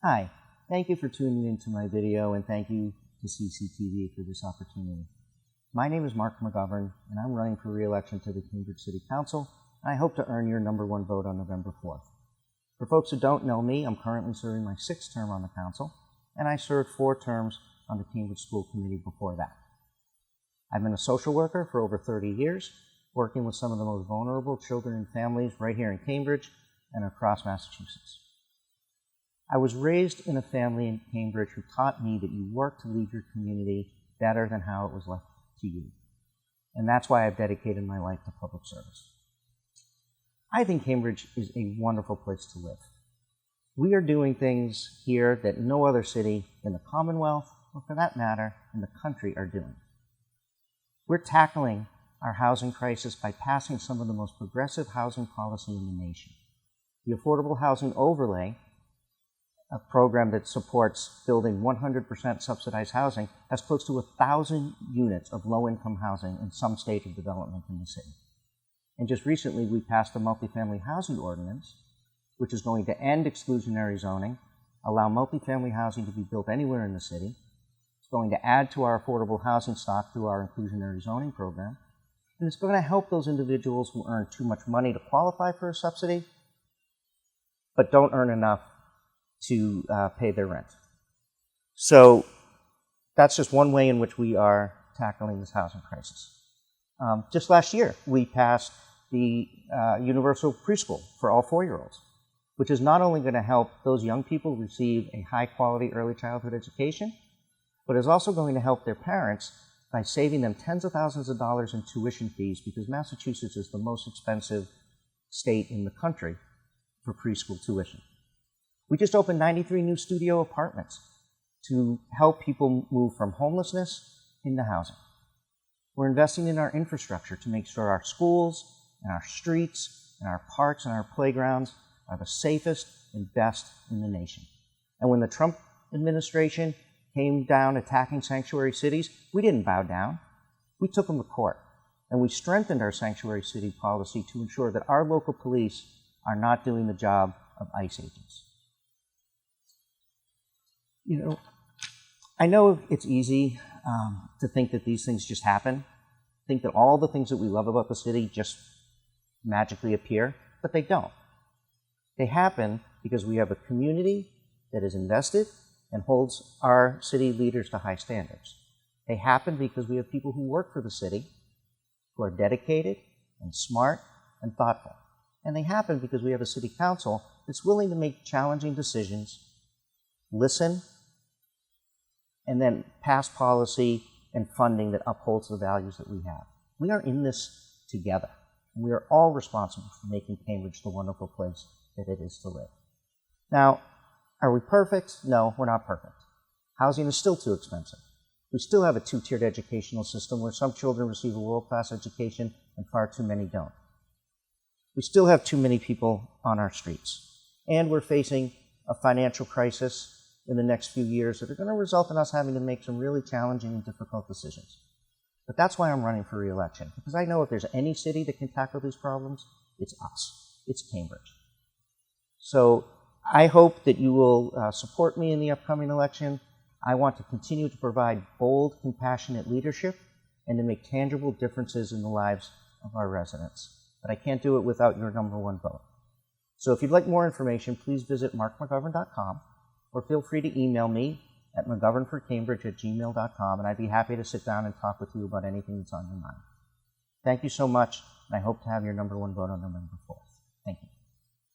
Hi, thank you for tuning into my video, and thank you to CCTV for this opportunity. My name is Marc McGovern, and I'm running for re-election to the Cambridge City Council, and I hope to earn your #1 vote on November 4th. For folks who don't know me, I'm currently serving my 6th term on the council, and I served 4 terms on the Cambridge School Committee before that. I've been a social worker for over 30 years, working with some of the most vulnerable children and families right here in Cambridge and across Massachusetts. I was raised in a family in Cambridge who taught me that you work to leave your community better than how it was left to you. And that's why I've dedicated my life to public service. I think Cambridge is a wonderful place to live. We are doing things here that no other city in the Commonwealth, or for that matter, in the country are doing. We're tackling our housing crisis by passing some of the most progressive housing policy in the nation. The Affordable Housing Overlay, a program that supports building 100% subsidized housing, has close to 1,000 units of low-income housing in some stage of development in the city. And just recently, we passed the multifamily housing ordinance, which is going to end exclusionary zoning, allow multifamily housing to be built anywhere in the city. It's going to add to our affordable housing stock through our inclusionary zoning program. And it's going to help those individuals who earn too much money to qualify for a subsidy, but don't earn enough to pay their rent. So that's just one way in which we are tackling this housing crisis. Just last year, we passed the universal preschool for all 4-year-olds, which is not only going to help those young people receive a high-quality early childhood education, but is also going to help their parents by saving them tens of thousands of dollars in tuition fees, because Massachusetts is the most expensive state in the country for preschool tuition. We just opened 93 new studio apartments to help people move from homelessness into housing. We're investing in our infrastructure to make sure our schools and our streets and our parks and our playgrounds are the safest and best in the nation. And when the Trump administration came down attacking sanctuary cities, we didn't bow down. We took them to court. And we strengthened our sanctuary city policy to ensure that our local police are not doing the job of ICE agents. You know, I know it's easy to think that these things just happen, think that all the things that we love about the city just magically appear, but they don't. They happen because we have a community that is invested and holds our city leaders to high standards. They happen because we have people who work for the city who are dedicated and smart and thoughtful. And they happen because we have a city council that's willing to make challenging decisions, listen, and then pass policy and funding that upholds the values that we have. We are in this together, and we are all responsible for making Cambridge the wonderful place that it is to live. Now, are we perfect? No, we're not perfect. Housing is still too expensive. We still have a 2-tiered educational system where some children receive a world-class education and far too many don't. We still have too many people on our streets, and we're facing a financial crisis in the next few years that are going to result in us having to make some really challenging and difficult decisions. But that's why I'm running for re-election, because I know if there's any city that can tackle these problems, it's us. It's Cambridge. So I hope that you will support me in the upcoming election. I want to continue to provide bold, compassionate leadership and to make tangible differences in the lives of our residents. But I can't do it without your #1 vote. So if you'd like more information, please visit marcmcgovern.com, or feel free to email me at mcgovernforcambridge@gmail.com, and I'd be happy to sit down and talk with you about anything that's on your mind. Thank you so much, and I hope to have your #1 vote on November 4th. Thank you.